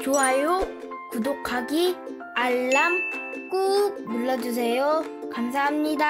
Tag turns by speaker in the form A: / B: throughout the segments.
A: 좋아요, 구독하기, 알람 꾹 눌러주세요. 감사합니다.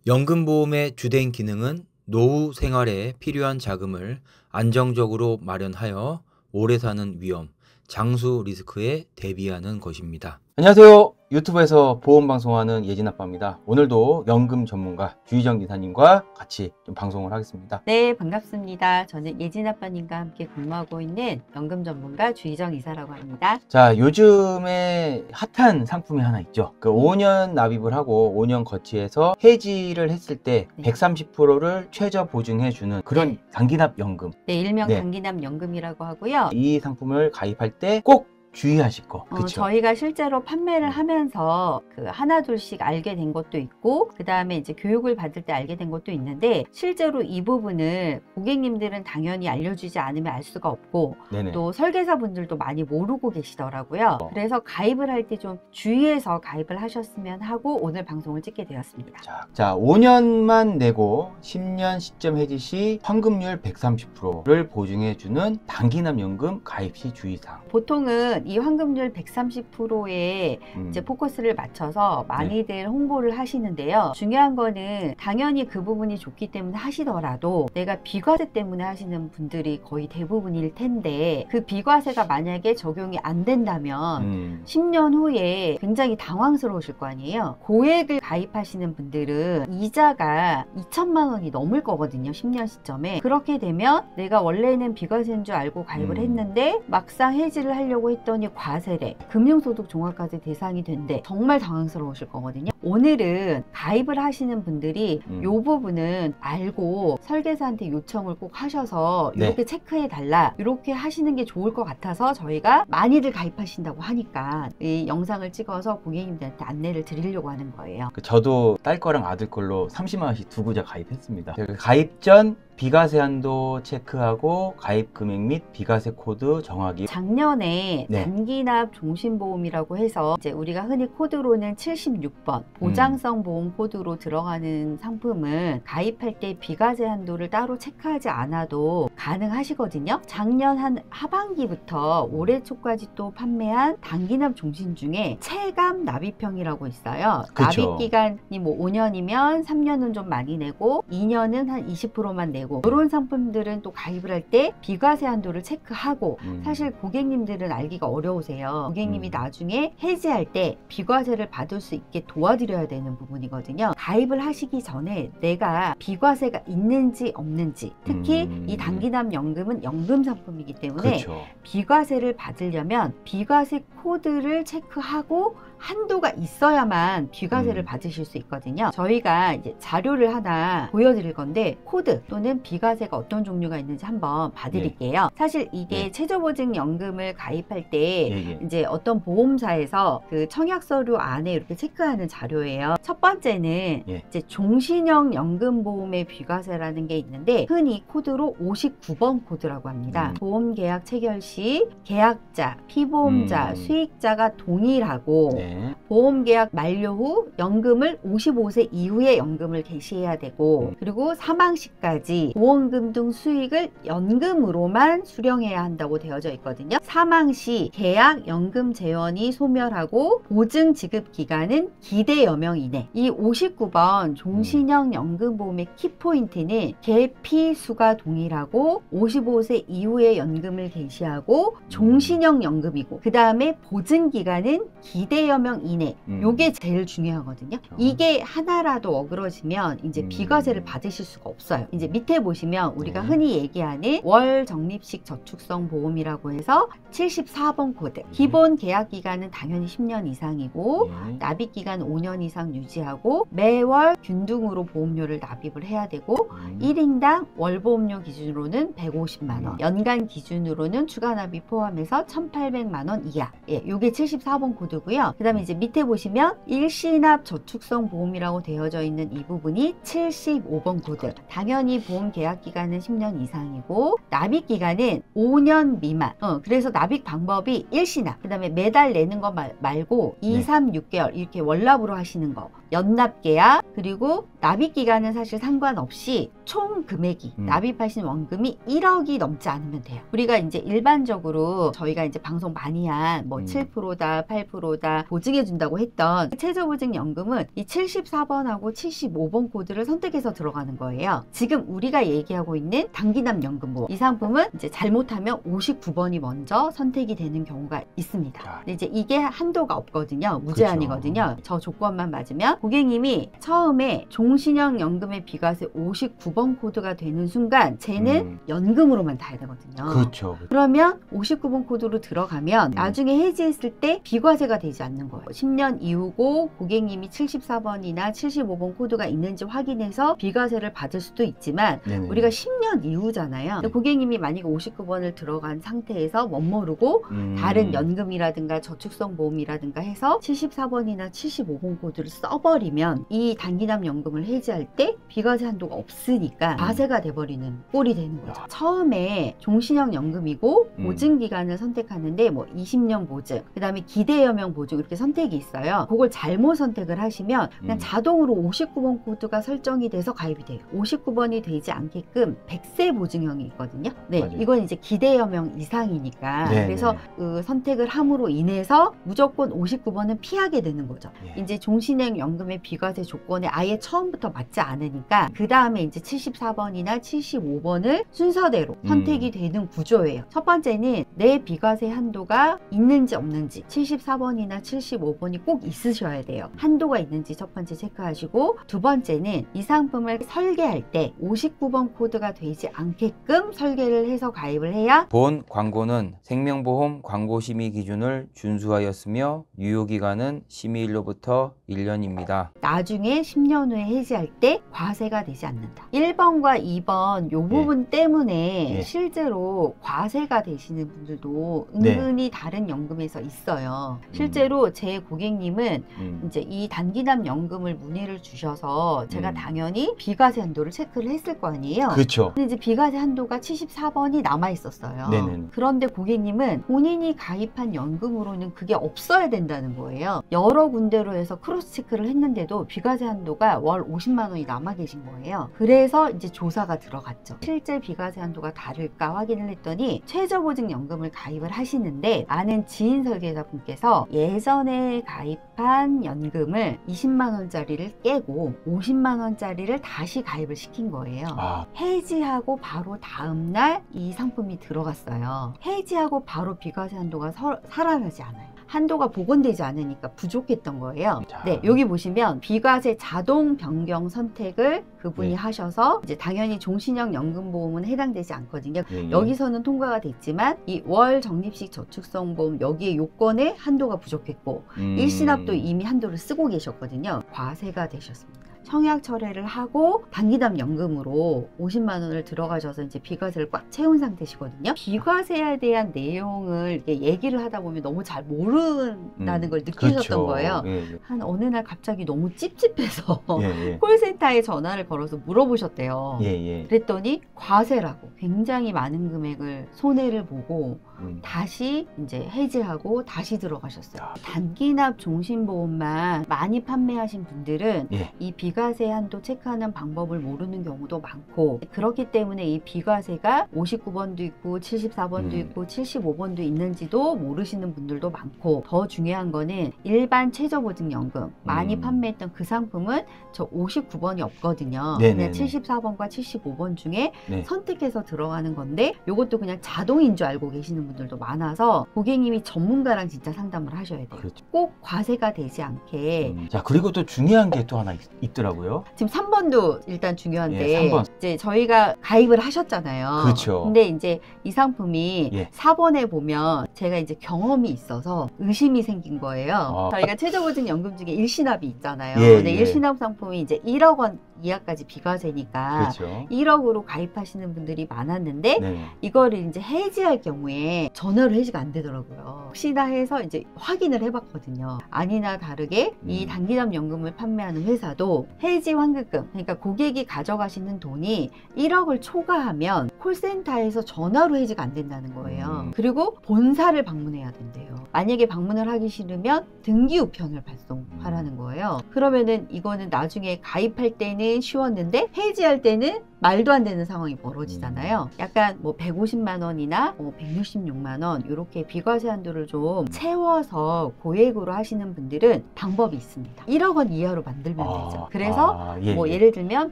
B: 연금보험의 주된 기능은 노후 생활에 필요한 자금을 안정적으로 마련하여 오래 사는 위험, 장수 리스크에 대비하는 것입니다.
C: 안녕하세요. 유튜브에서 보험방송하는 예진아빠입니다. 오늘도 연금 전문가 주희정 기사님과 같이 좀 방송을 하겠습니다.
D: 네, 반갑습니다. 저는 예진아빠님과 함께 근무하고 있는 연금 전문가 주희정 이사라고 합니다.
C: 자, 요즘에 핫한 상품이 하나 있죠. 그 5년 납입을 하고 5년 거치해서 해지를 했을 때
D: 네.
C: 130%를 최저 보증해주는 그런
D: 네.
C: 단기납 연금.
D: 네, 일명
C: 네.
D: 단기납 연금이라고 하고요.
C: 이 상품을 가입할 때 꼭 주의하실 거. 그쵸?
D: 저희가 실제로 판매를 하면서 그 하나 둘씩 알게 된 것도 있고, 그 다음에 이제 교육을 받을 때 알게 된 것도 있는데, 실제로 이 부분을 고객님들은 당연히 알려주지 않으면 알 수가 없고,
C: 네네.
D: 또 설계사분들도 많이 모르고 계시더라고요. 그래서 가입을 할 때 좀 주의해서 가입을 하셨으면 하고 오늘 방송을 찍게 되었습니다.
C: 자, 5년만 내고 10년 시점 해지 시 환급률 130%를 보증해주는 단기납 연금 가입 시 주의사항.
D: 보통은 이 환급률 130%에 이제 포커스를 맞춰서 많이들 홍보를 하시는데요. 중요한 거는 당연히 그 부분이 좋기 때문에 하시더라도 내가 비과세 때문에 하시는 분들이 거의 대부분일 텐데, 그 비과세가 만약에 적용이 안 된다면 10년 후에 굉장히 당황스러우실 거 아니에요. 고액을 가입하시는 분들은 이자가 2천만 원이 넘을 거거든요. 10년 시점에. 그렇게 되면 내가 원래는 비과세인 줄 알고 가입을 했는데 막상 해지를 하려고 했더니 과세래, 금융소득 종합과세 대상이 된대. 정말 당황스러우실 거거든요. 오늘은 가입을 하시는 분들이 이 부분은 알고 설계사한테 요청을 꼭 하셔서 이렇게 체크해 달라, 이렇게 하시는 게 좋을 것 같아서 저희가 많이들 가입하신다고 하니까 이 영상을 찍어서 고객님들한테 안내를 드리려고 하는 거예요.
C: 저도 딸 거랑 아들 걸로 30만 원씩 두 구자 가입했습니다. 가입 전 비과세 한도 체크하고 가입 금액 및 비과세 코드 정하기.
D: 작년에 단기납 종신보험이라고 해서 이제 우리가 흔히 코드로는 76번 보장성 보험 코드로 들어가는 상품은 가입할 때 비과세 한도를 따로 체크하지 않아도 가능하시거든요. 작년 한 하반기부터 올해 초까지 또 판매한 단기납 종신 중에 체감 납입형이라고 있어요.
C: 그쵸.
D: 납입 기간이 뭐 5년이면 3년은 좀 많이 내고 2년은 한 20%만 내고, 이런 상품들은 또 가입을 할 때 비과세 한도를 체크하고, 사실 고객님들은 알기가 어려우세요. 고객님이 나중에 해지할 때 비과세를 받을 수 있게 도와드려야 되는 부분이거든요. 가입을 하시기 전에 내가 비과세가 있는지 없는지, 특히 이 단기납 연금은 연금 상품이기 때문에
C: 그렇죠.
D: 비과세를 받으려면 비과세 코드를 체크하고 한도가 있어야만 비과세를 받으실 수 있거든요. 저희가 이제 자료를 하나 보여드릴 건데, 코드 또는 비과세가 어떤 종류가 있는지 한번 봐드릴게요. 사실 이게 최저보증연금을 가입할 때 이제 어떤 보험사에서 그 청약서류 안에 이렇게 체크하는 자료예요. 첫 번째는 이제 종신형 연금보험의 비과세라는 게 있는데, 흔히 코드로 59번 코드라고 합니다. 보험계약 체결 시 계약자, 피보험자, 수익자가 동일하고 보험계약 만료 후 연금을 55세 이후에 연금을 개시해야 되고, 그리고 사망 시까지 보험금 등 수익을 연금으로만 수령해야 한다고 되어져 있거든요. 사망 시 계약 연금 재원이 소멸하고 보증 지급 기간은 기대여명 이내. 이 59번 종신형 연금보험의 키포인트는 계피 수가 동일하고 55세 이후에 연금을 개시하고 종신형 연금이고, 그 다음에 보증 기간은 기대여명 이내. 요게 제일 중요하거든요. 이게 하나라도 어그러지면 이제 비과세를 받으실 수가 없어요. 이제 밑에 보시면 우리가 흔히 얘기하는 월 적립식 저축성 보험이라고 해서 74번 코드. 기본 계약 기간은 당연히 10년 이상이고 납입 기간 5년 이상 유지하고 매월 균등으로 보험료를 납입을 해야 되고 1인당 월 보험료 기준으로는 150만 원, 연간 기준으로는 추가 납입 포함해서 1,800만 원 이하. 요게 74번 코드고요. 그 다음에 이제 밑에 보시면 일시납 저축성 보험이라고 되어져 있는 이 부분이 75번 코드. 당연히 보험 계약 기간은 10년 이상이고 납입 기간은 5년 미만. 그래서 납입 방법이 일시납, 그 다음에 매달 내는 거 말고 2, 3, 6개월 이렇게 월납으로 하시는 거, 연납계약, 그리고 납입기간은 사실 상관없이 총 금액이 납입하신 원금이 1억이 넘지 않으면 돼요. 우리가 이제 일반적으로 저희가 이제 방송 많이 한 뭐 7%다 8%다 보증해 준다고 했던 최저보증연금은 이 74번하고 75번 코드를 선택해서 들어가는 거예요. 지금 우리가 얘기하고 있는 단기납연금보험, 이 상품은 이제 잘못하면 59번이 먼저 선택이 되는 경우가 있습니다. 근데 이제 이게 한도가 없거든요. 무제한이거든요. 저 조건만 맞으면 고객님이 처음에 종신형 연금의 비과세 59번 코드가 되는 순간 쟤는 연금으로만 타야 되거든요.
C: 그렇죠.
D: 그러면 59번 코드로 들어가면 나중에 해지했을 때 비과세가 되지 않는 거예요. 10년 이후고 고객님이 74번이나 75번 코드가 있는지 확인해서 비과세를 받을 수도 있지만
C: 네네.
D: 우리가 10년 이후잖아요. 고객님이 만약에 59번을 들어간 상태에서 멋모르고 다른 연금이라든가 저축성 보험이라든가 해서 74번이나 75번 코드를 써버리면 이 단기납연금을 해지할 때 비과세 한도가 없으니까 과세가 돼버리는 꼴이 되는 거죠. 처음에 종신형 연금이고 보증기간을 선택하는데 뭐 20년 보증, 그 다음에 기대여명 보증 이렇게 선택이 있어요. 그걸 잘못 선택을 하시면 그냥 자동으로 59번 코드가 설정이 돼서 가입이 돼요. 59번이 되지 않게끔 100세 보증형이 있거든요. 네,
C: 맞아요.
D: 이건 이제 기대여명 이상이니까
C: 네,
D: 그래서
C: 네.
D: 그 선택을 함으로 인해서 무조건 59번은 피하게 되는 거죠.
C: 예.
D: 이제 종신형 연금의 비과세 조건에 아예 처음부터 맞지 않으니까 그 다음에 이제 74번이나 75번을 순서대로 선택이 되는 구조예요. 첫 번째는 내 비과세 한도가 있는지 없는지 74번이나 75번이 꼭 있으셔야 돼요. 한도가 있는지 첫 번째 체크하시고, 두 번째는 이 상품을 설계할 때 59번 코드가 되지 않게끔 설계를 해서 가입을 해야
B: 본 광고는 생명보험 광고심의 기준을 준수하였으며 유효기간은 심의일로부터 1년입니다.
D: 나중에 10년 후에 해지할 때 과세가 되지 않는다. 1번과 2번 요 부분 때문에
C: 예.
D: 실제로 과세가 되시는 분들도
C: 네.
D: 은근히 다른 연금에서 있어요. 실제로 제 고객님은 이제 이 단기납 연금을 문의를 주셔서 제가 당연히 비과세 한도를 체크를 했을 거 아니에요.
C: 그렇죠.
D: 근데 이제 비과세 한도가 74번이 남아 있었어요.
C: 네네.
D: 그런데 고객님은 본인이 가입한 연금으로는 그게 없어야 된다는 거예요. 여러 군데로 해서 크로스 체크를 했는데도 비과세 한도가 월 50만 원이 남아 계신 거예요. 그래서 이제 조사가 들어갔죠. 실제 비과세 한도가 다를까 확인을 했더니 최저보증연금을 가입을 하시는데 아는 지인 설계사 분께서 예전에 가입한 연금을 20만 원짜리를 깨고 50만 원짜리를 다시 가입을 시킨 거예요. 해지하고 바로 다음날 이 상품이 들어갔어요. 해지하고 바로 비과세 한도가 살아나지 않아요. 한도가 복원되지 않으니까 부족했던 거예요. 네, 여기 보시면 비과세 자동 변경 선택을 그분이 하셔서 이제 당연히 종신형 연금보험은 해당되지 않거든요. 여기서는 통과가 됐지만 이 월 적립식 저축성 보험 여기에 요건에 한도가 부족했고 일시납도 이미 한도를 쓰고 계셨거든요. 과세가 되셨습니다. 청약 철회를 하고 단기납 연금으로 50만 원을 들어가셔서 이제 비과세를 꽉 채운 상태시거든요. 비과세에 대한 내용을 이렇게 얘기를 하다 보면 너무 잘 모른다는 걸 느끼셨던
C: 그렇죠.
D: 거예요. 한 어느 날 갑자기 너무 찝찝해서
C: 예.
D: 콜센터에 전화를 걸어서 물어보셨대요.
C: 예.
D: 그랬더니 과세라고 굉장히 많은 금액을 손해를 보고 다시 이제 해지하고 다시 들어가셨어요. 단기납 종신보험만 많이 판매하신 분들은 이 비과세 한도 체크하는 방법을 모르는 경우도 많고, 그렇기 때문에 이 비과세가 59번도 있고 74번도 있고 75번도 있는지도 모르시는 분들도 많고, 더 중요한 거는 일반 최저보증연금 많이 판매했던 그 상품은 저 59번이 없거든요. 그냥 74번과 75번 중에 선택해서 들어가는 건데, 이것도 그냥 자동인 줄 알고 계시는 분들도 많아서 고객님이 전문가랑 진짜 상담을 하셔야 돼요.
C: 그렇죠.
D: 꼭 과세가 되지 않게.
C: 자, 그리고 또 중요한 게 또 하나 있더라고요.
D: 지금 3번도 일단 중요한데
C: 3번.
D: 이제 저희가 가입을 하셨잖아요.
C: 그렇죠.
D: 근데 이제 이 상품이 4번에 보면 제가 이제 경험이 있어서 의심이 생긴 거예요. 저희가 최저보증연금 중에 일시납이 있잖아요. 근데 일시납 상품이 이제 1억 원 이하까지 비과세니까
C: 그렇죠.
D: 1억으로 가입하시는 분들이 많았는데
C: 네.
D: 이거를 이제 해지할 경우에 전화로 해지가 안 되더라고요. 혹시나 해서 이제 확인을 해봤거든요. 아니나 다르게 이 단기납 연금을 판매하는 회사도 해지 환급금, 그러니까 고객이 가져가시는 돈이 1억을 초과하면 콜센터에서 전화로 해지가 안 된다는 거예요. 그리고 본사를 방문해야 된대요. 만약에 방문을 하기 싫으면 등기 우편을 발송하라는 거예요. 그러면은 이거는 나중에 가입할 때는 쉬웠는데 해지할 때는 말도 안 되는 상황이 벌어지잖아요. 약간 뭐 150만 원이나 166만 원 이렇게 비과세 한도를 좀 채워서 고액으로 하시는 분들은 방법이 있습니다. 1억 원 이하로 만들면 되죠. 그래서 뭐 예를 들면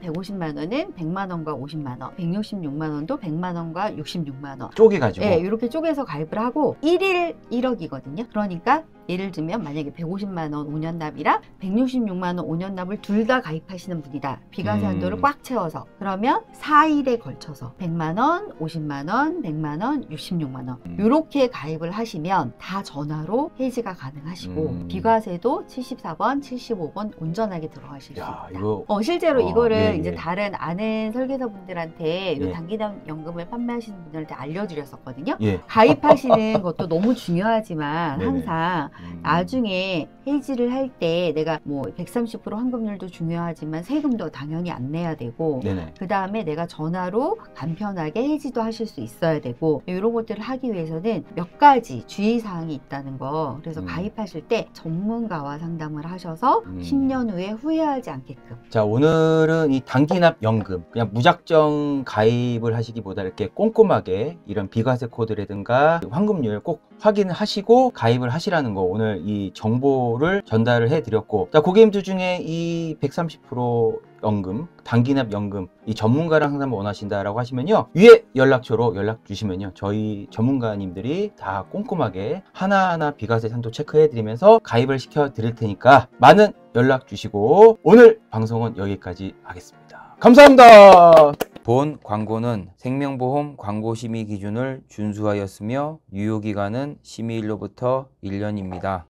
D: 150만 원은 100만 원과 50만 원, 166만 원도 100만 원과 66만 원
C: 쪼개가지고.
D: 네, 이렇게 쪼개서 가입을 하고 1일 1억이거든요. 그러니까 예를 들면 만약에 150만 원 5년 납이랑 166만 원 5년 납을 둘 다 가입하시는 분이다. 비과세 한도를 꽉 채워서. 그러면 4일에 걸쳐서 100만 원, 50만 원, 100만 원, 66만 원 이렇게 가입을 하시면 다 전화로 해지가 가능하시고 비과세도 74번, 75번 온전하게 들어가실 수 있다.
C: 이거
D: 실제로 이거를
C: 예,
D: 이제
C: 예.
D: 다른 아는 설계사분들한테
C: 예.
D: 단기납 연금을 판매하시는 분들한테 알려드렸었거든요.
C: 예.
D: 가입하시는 것도 너무 중요하지만
C: 네네.
D: 항상 나중에 해지를 할 때 내가 뭐 130% 환급률도 중요하지만 세금도 당연히 안 내야 되고
C: 네네.
D: 그 다음에 내가 전화로 간편하게 해지도 하실 수 있어야 되고 이런 것들을 하기 위해서는 몇 가지 주의사항이 있다는 거. 그래서 가입하실 때 전문가와 상담을 하셔서 10년 후에 후회하지 않게끔.
C: 자, 오늘은 이 단기납 연금 그냥 무작정 가입을 하시기보다 이렇게 꼼꼼하게 이런 비과세 코드라든가 환급률 꼭 확인을 하시고 가입을 하시라는 거 오늘 이 정보를 전달을 해드렸고, 자, 고객님들 중에 이 130% 연금, 단기납 연금 이 전문가랑 상담을 원하신다라고 하시면요, 위에 연락처로 연락 주시면요, 저희 전문가님들이 다 꼼꼼하게 하나하나 비과세 한도 체크해 드리면서 가입을 시켜 드릴 테니까 많은 연락 주시고, 오늘 방송은 여기까지 하겠습니다. 감사합니다.
B: 본 광고는 생명보험 광고심의 기준을 준수하였으며 유효기간은 심의일로부터 1년입니다.